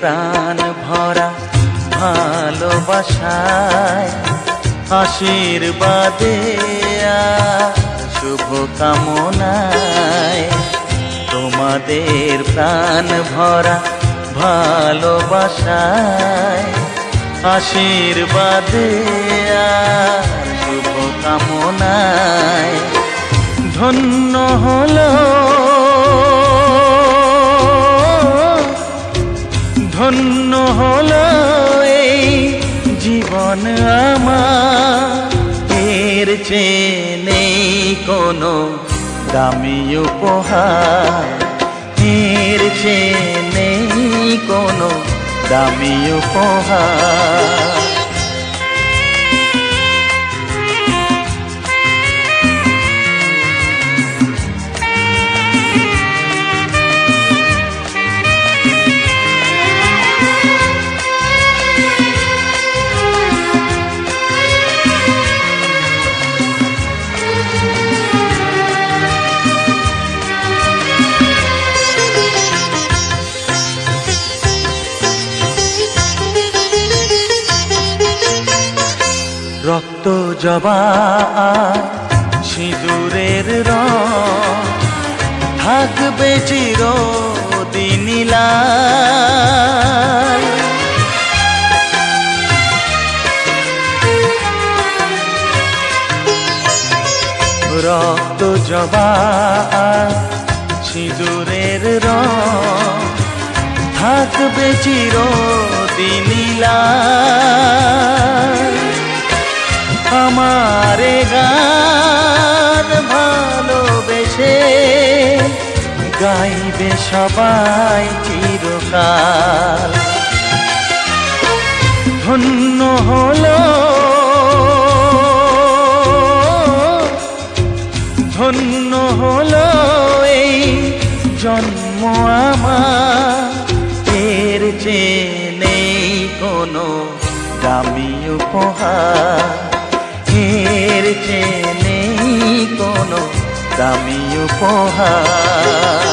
প্রাণ ভরা ভালোবাসায় আশীর্বাদে শুভ কামনায় তোমাদের প্রাণ ভরা ভালোবাসায় আশীর্বাদে শুভ কামনায় ধন্য হলো ধন্য হলো এই জীবন আমার, এর চেয়ে নেই কোনো দামি উপহার, এর চেয়ে নেই কোনো দামি উপহার। রক্ত জবা সিঁদুরের রং থাকবে চিরদিন লাল, রক্ত জবা সিঁদুরের রং থাকবে চিরদিন লাল। আমারে গান ভালোবেসে গাইবে সবাই চিরকাল। ধন্য হলো ধন্য হলো এই জন্ম আমার, এর চেয়ে নেই কোনো দামি উপহার, এর চেয়ে নেই কোনো দামি উপহার।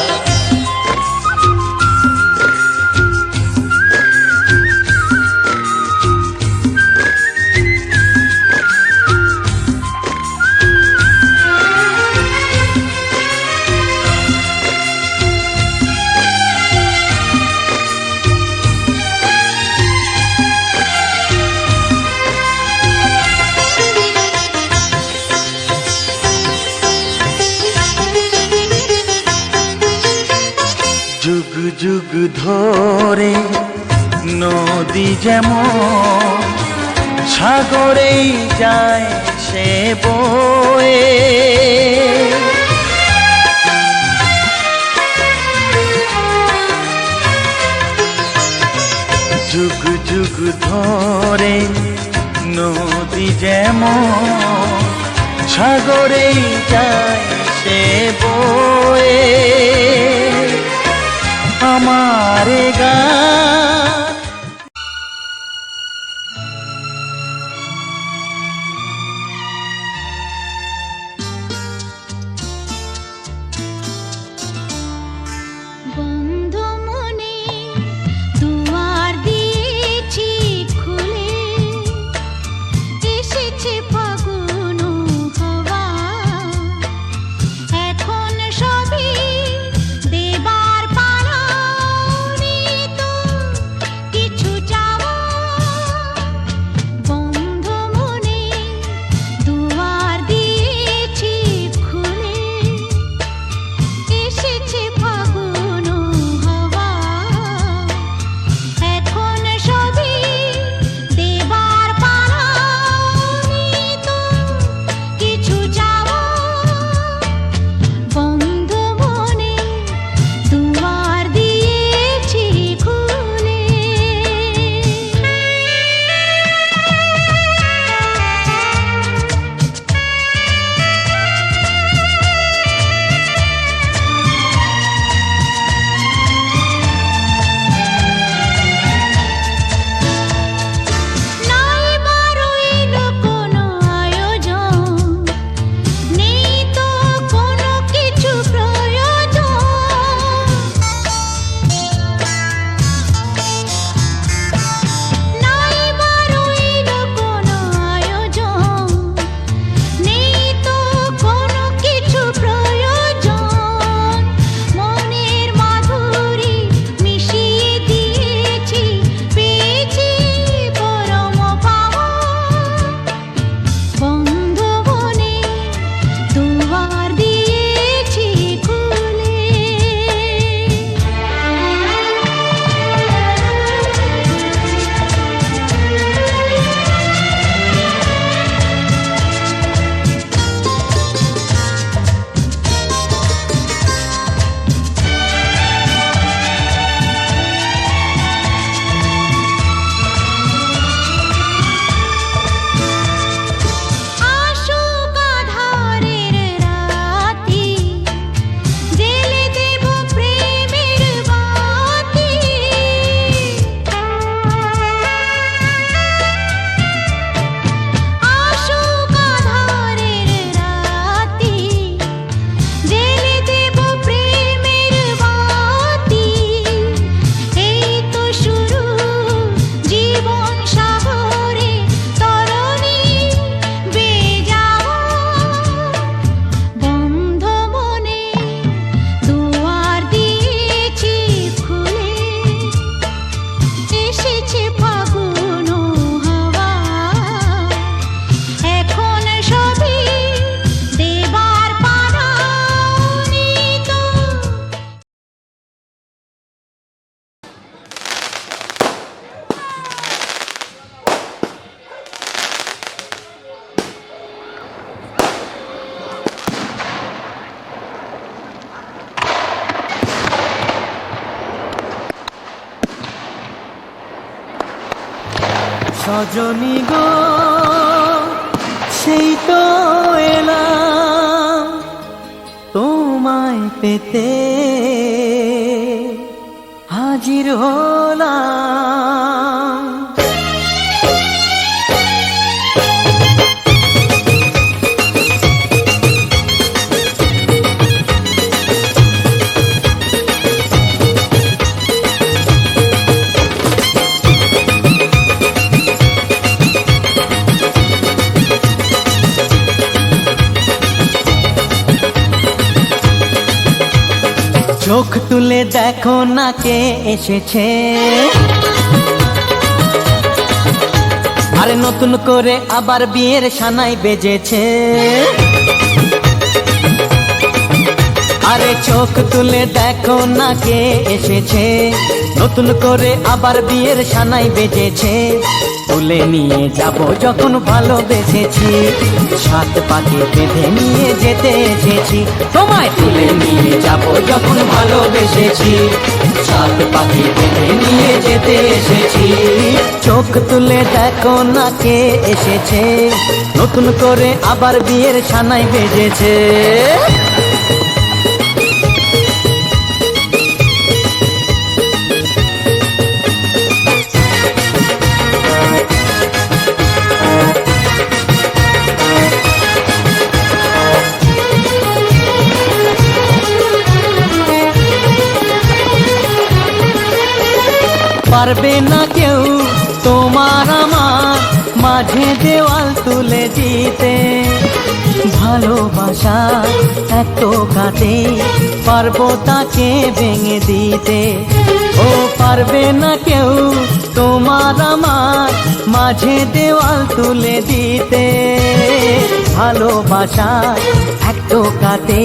যুগ যুগ ধরে নদী যেমন সাগরেই যায় সে বয়ে, যুগ যুগ ধরে ধরে নদী যেমন সাগরেই যায় সে বয়ে আমার গান। বন্ধু মনে দুয়ার দিয়েছি খুলে, এসেছে ফাগুন হাওয়া, এখন সবই দেবার পালা, তো কিছু চাওয়া। বন্ধু মনে দুয়ার দিয়েছি খুলে, এসেছে ফাগুন হাওয়া, এখন সবই দেবার পালা, তো কিছু চাওয়া। বন্ধু মনে দুয়ার দিয়েছি খুলে। নাই বারইল কোনো আয়োজন, নেই তো কোনো কিছু প্রয়োজন। নাই বারইল কোনো আয়োজন, নেই তো কোনো কিছু প্রয়োজন। মনের মাধুরী মিশিয়ে দিয়েছি, পেয়েছি পরম পাওয়া। বন্ধু মনে দুয়ার দিয়েছি খুলে। আসুক আঁধারের রাতি, জ্বেলে দেব প্রেমের বাতি। আসুক আঁধারের রাতি, জ্বেলে দেব প্রেমের বাতি। এই তো শুরু জীবন সাগরে তরণী বেয়ে যাওয়া। বন্ধু মনে দুয়ার দিয়েছি খুলে, এসেছে ফাগুন হাওয়া, এখন সবই দেবার পালা, তো সজনী গো সেই তো এলাম তোমায় পেতে, হাজির হলাম। চোখ তুলে দেখো না কে এসেছে, আরে নতুন করে আবার বিয়ের সানাই বেজেছে। আরে চোখ তুলে দেখো না কে এসেছে, নতুন করে আবার বিয়ের সানাই বেজেছে। তুলে নিয়ে যাব যখন ভালোবেসেছি, সাত পাকে বেঁধে নিয়ে যেতে এসেছি। তোমায় তুলে নিয়ে যাব যখন ভালোবেসেছি, সাত পাকে বেঁধে নিয়ে যেতে এসেছি। চোখ তুলে দেখো না কে এসেছে, নতুন করে আবার বিয়ের সানাই বেজেছে। পারবে না কেউ তোমার আমার মাঝে দেওয়াল তুলে দিতে, ভালোবাসা এত কাটে পারবো তাকে ভেঙে দিতে। ও পারবে না কেউ তোমার আমার মাঝে দেওয়াল তুলে দিতে, ভালোবাসা এত কাটে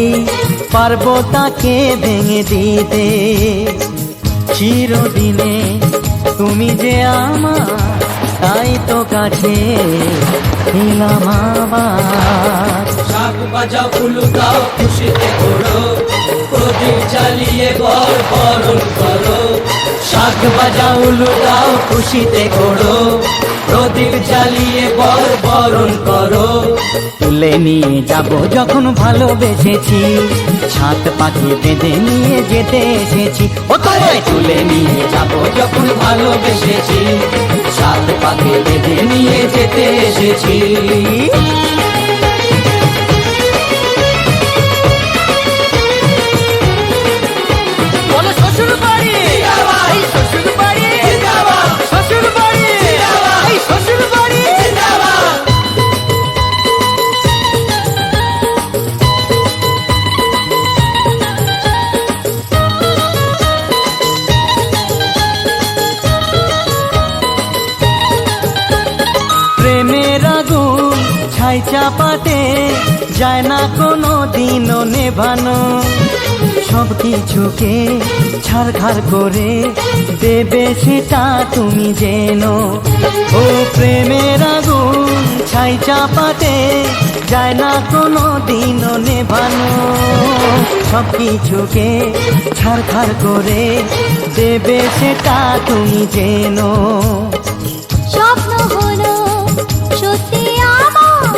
পারবো তাকে ভেঙে দিতে। চিরদিনে তুমি যে আমার, তাই তো কাছে এলাম আবার। শাক বাজাও উলু দাও খুশিতে করো, প্রদীপ জ্বালিয়ে বর বরণ করো। শাক বাজাও উলু দাও খুশিতে করো, প্রদীপ জ্বালিয়ে বর বরণ করো। তুলে নিয়ে যাব যখন ভালোবেসেছি, সাত পাখি বেঁধে নিয়ে যেতে এসেছি। ও তোমায় তুলে নিয়ে যাব যখন ভালোবেসেছি, সাত পাকে বেঁধে নিয়ে যেতে এসেছি। বলো শ্বশুর বাড়ি, এই শ্বশুর বাড়ি, শ্বশুর বাড়ি, এই শ্বশুর বাড়ি। প্রেমের আগুন ছাই চাপাতে যায় না কোনো দিনও নেভানো, সব কিছুকে ছাড়খাড় করে দেবে সেটা তুমি জেনো। ও প্রেমের আগুন ছাই চাপাতে যায় না কোনো দিনও নেভানো, সব কিছুকে ছাড়খাড় করে দেবে সেটা তুমি জেনো। স্বপ্ন হলো সত্যি আমার,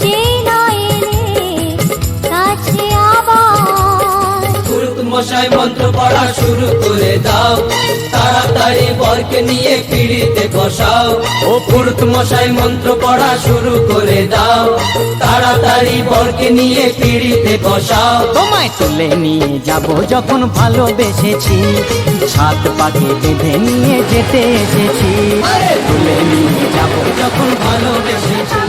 যেই না এলে কাছে আবার। পুরুত মশাই মন্ত্র পড়া শুরু করে দাও, তাড়াতাড়ি বরকে নিয়ে পিড়িতে বসাও। ও পুরুত মশাই মন্ত্র পড়া শুরু করে দাও, তাড়াতাড়ি বরকে নিয়ে পিড়িতে বসাও। তোমায় তুলে নিয়ে যাব যখন ভালোবেসেছি, সাত পাকে বেঁধে নিয়ে যেতে এসেছি। তুলে নিয়ে যাব যখন ভালোবেসেছি।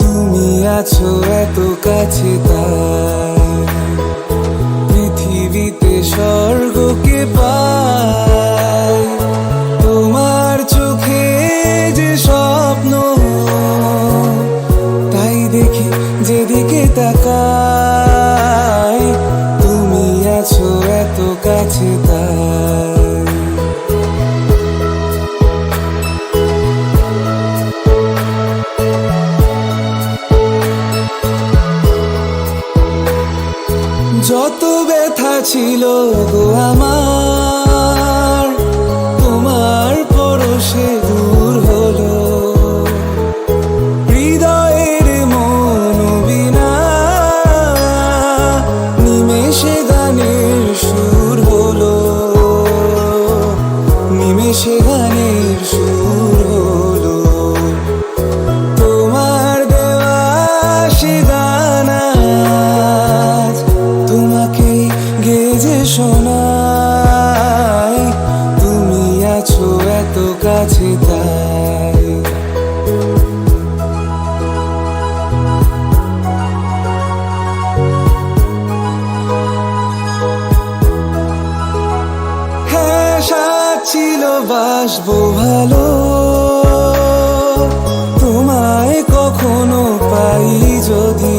তুমি আছো এত কাছে, তাই পৃথিবীতে স্বর্গকে পাই। তোমার চোখে যে স্বপ্ন, তাই দেখি যেদিকে তাকাই। তুমি আছো এত কাছে, তাই যত ব্যথা ছিল গো আমার, তোমার পরশে দূর হলো। হৃদয়ের মনোবীণা নিমেষে গানের সুর হলো, নিমেষে গানের সুর হলো। তোমার দেওয়া সে গান আজ তোমাকে গেজে শোনাই। তুমি আছো এত কাছে, তাই হ্যাঁ সাথ ছিল বাসবো ভালো, তোমায় কখনো পাই যদি।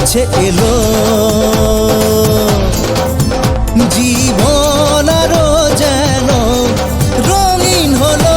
কাছে এলো জীবন আরো যেন রঙিন হলো।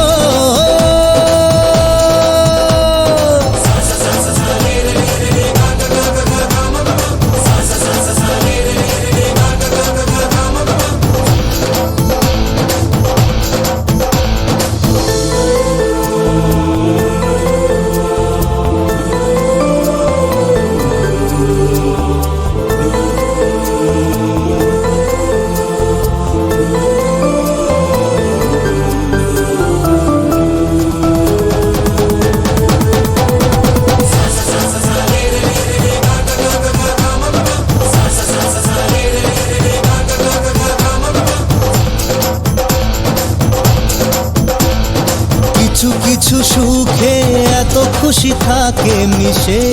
কিছু কিছু সুখে এত খুশি থাকে মিশে,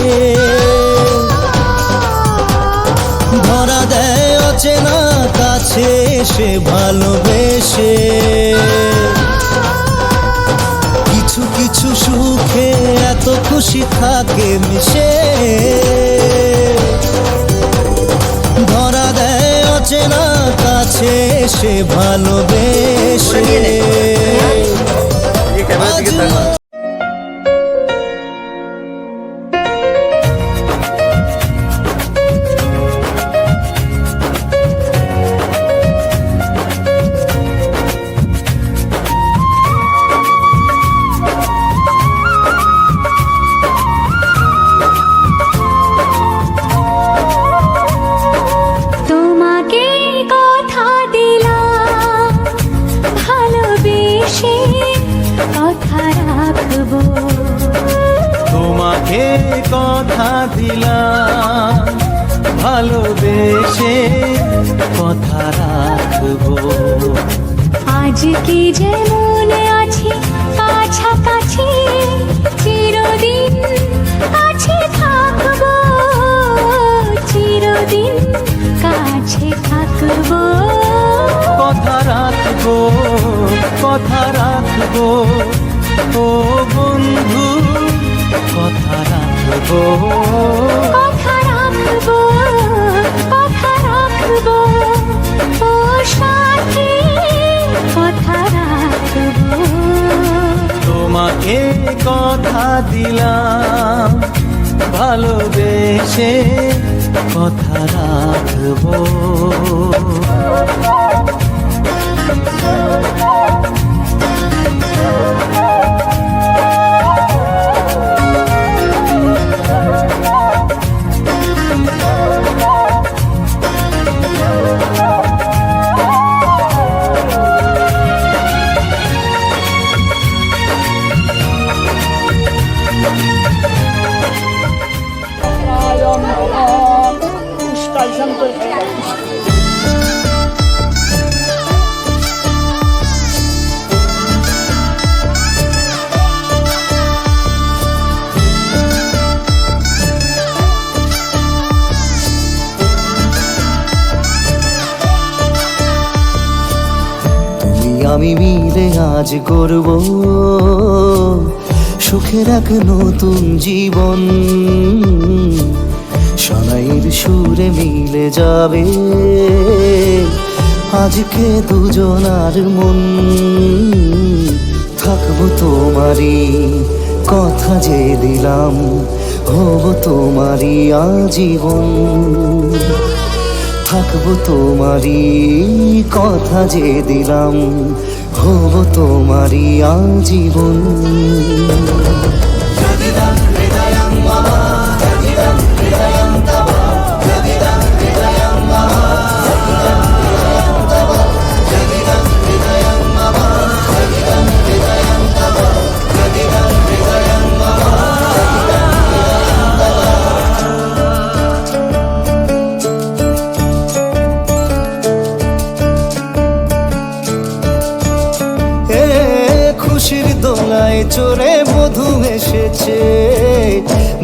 ধরা দেয় অচেনা কাছে এসে ভালোবেসে। কিছু কিছু সুখে এত খুশি থাকে মিশে, ধরা দেয় অচেনা কাছে এসে ভালোবেসে। তোমাকে কথা দিলাম ভালোবেসে কথা রাখবো। তোমাকে কথা দিলাম ভালোবেসে কথা রাখবো। আজকে যেমন আছি কাছাকাছি চিরদিন কাছে থাকবো, চিরদিন কাছে থাকবো। কথা রাখবো, কথা রাখবো, ও বন্ধু কথা রাখবো। কথা রাখবো, কথা রাখবো, ও সাথী কথা রাখবো। তোমাকে কথা দিলাম ভালোবেসে কথা রাখবো। আমি মিলে আজ গড়ব সুখের এক নতুন জীবন। সানাইয়ের সুরে মিলে যাবে আজকে দুজনার মন। থাকবো তোমারই কথা যে দিলাম, হব তোমারই আজীবন। থাকবো তোমারই কথা যে দিলাম, হব তোমারই আজীবন। খুশির দোলায় চড়ে মধু এসেছে,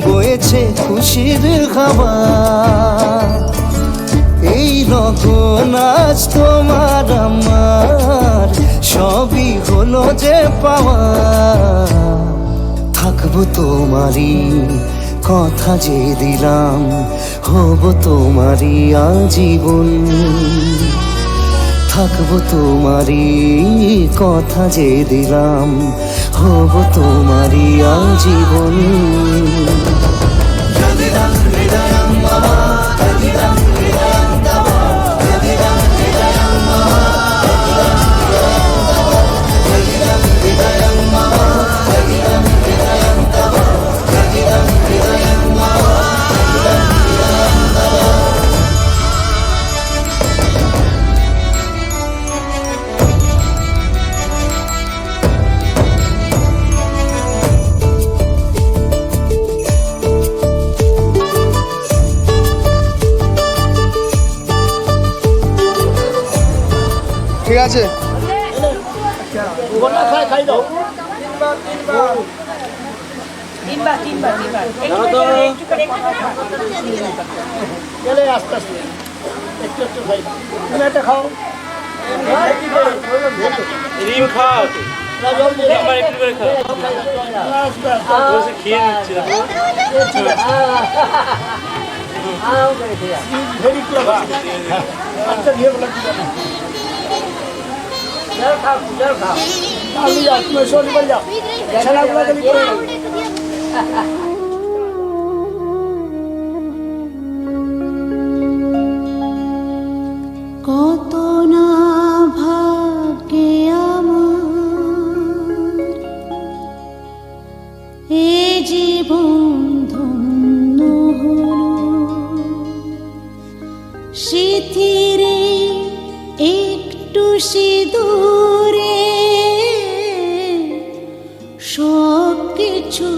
বয়েছে খুশির খাবার। এই রকম আজ তোমার আমার সবই হলো যে পাওয়া। থাকবো তোমারই কথা যে দিলাম হব তোমারই আজীবন, থাকবো তোমারই, কথা যে দিলাম হব তোমারই আজীবন। ঠিক আছে। ডিম খাও, একবার একটু করে খাও, খেয়ে কত না ভাগ্যে আমার এ জীবন ধন্য হলো, স্মৃতিরে একটু সিঁদুরে সব কিছু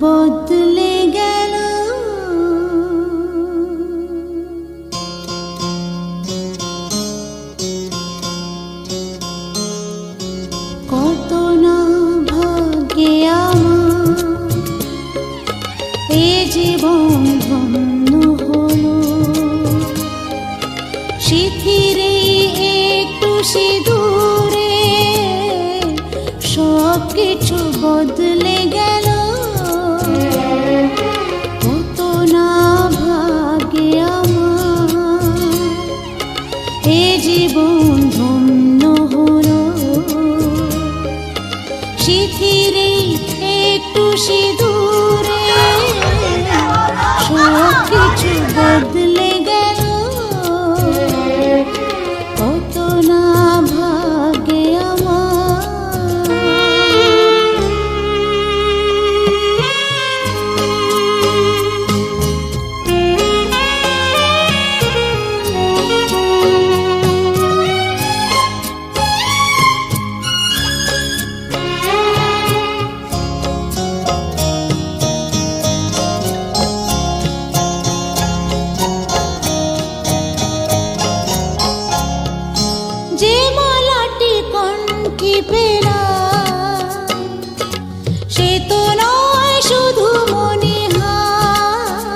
বদলে গেল। কত না ভাগ্যে আমার এ জীবন ধন্য হলো, স্মৃতিরে একটু সিঁদুরে সব কিছু বদলে গেল। কত না ভাগ্যে আমার এ জীবন ধন্য হলো, স্মৃতিরে একটু সিঁদুরে সব কিছু বদলে গেল। কত না ভাগ্যে আমার। যে মালাটি কণ্ঠে পেলাম সে তো নয় শুধু মনে হয়,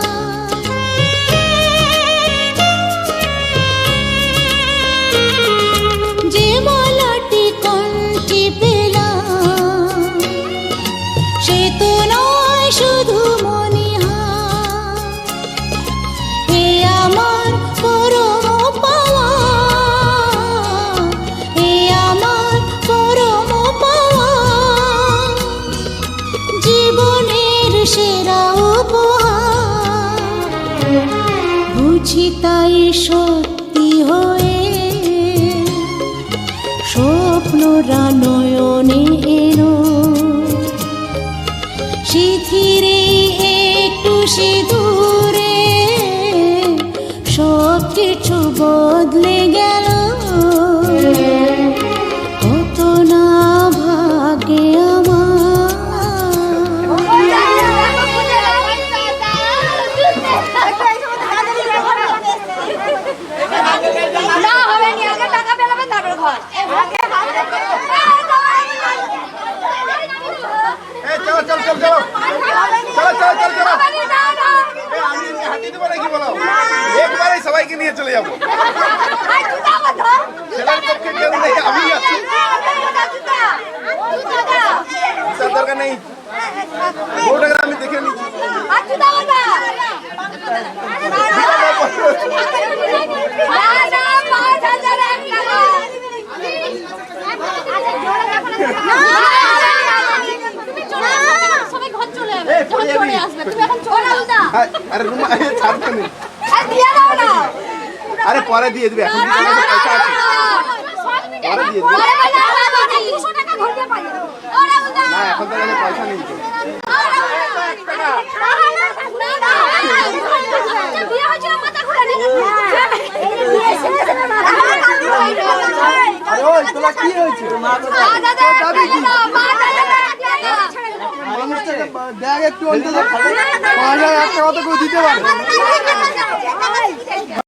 যে মালাটি কণ্ঠে পেলাম সে তো নয় শুধু মনে হয়। হে আমার পরম পাওয়া, হে আমার পরম পাওয়া, জীবনের সেরা উপহার। বুঝি তাই সত্যি হয়ে স্বপ্নরা নয়নে এলো, স্মৃতিরে একটু সিঁদুরে সব কিছু বদলে গেল। কত না ভাগ্যে আমার। আরে রুমা ছাড়বে না আরে পরে দিয়ে দিবে এখন দিতে হবে, পয়সা আছে পরে দিয়ে দিবে না এখন তো আমি পয়সা নেই তো। আরে ওই তোলা কি হয়েছে মানুষটাকে দেখ একটু অন্তত 5000 একটা কথা কেউ দিতে পারে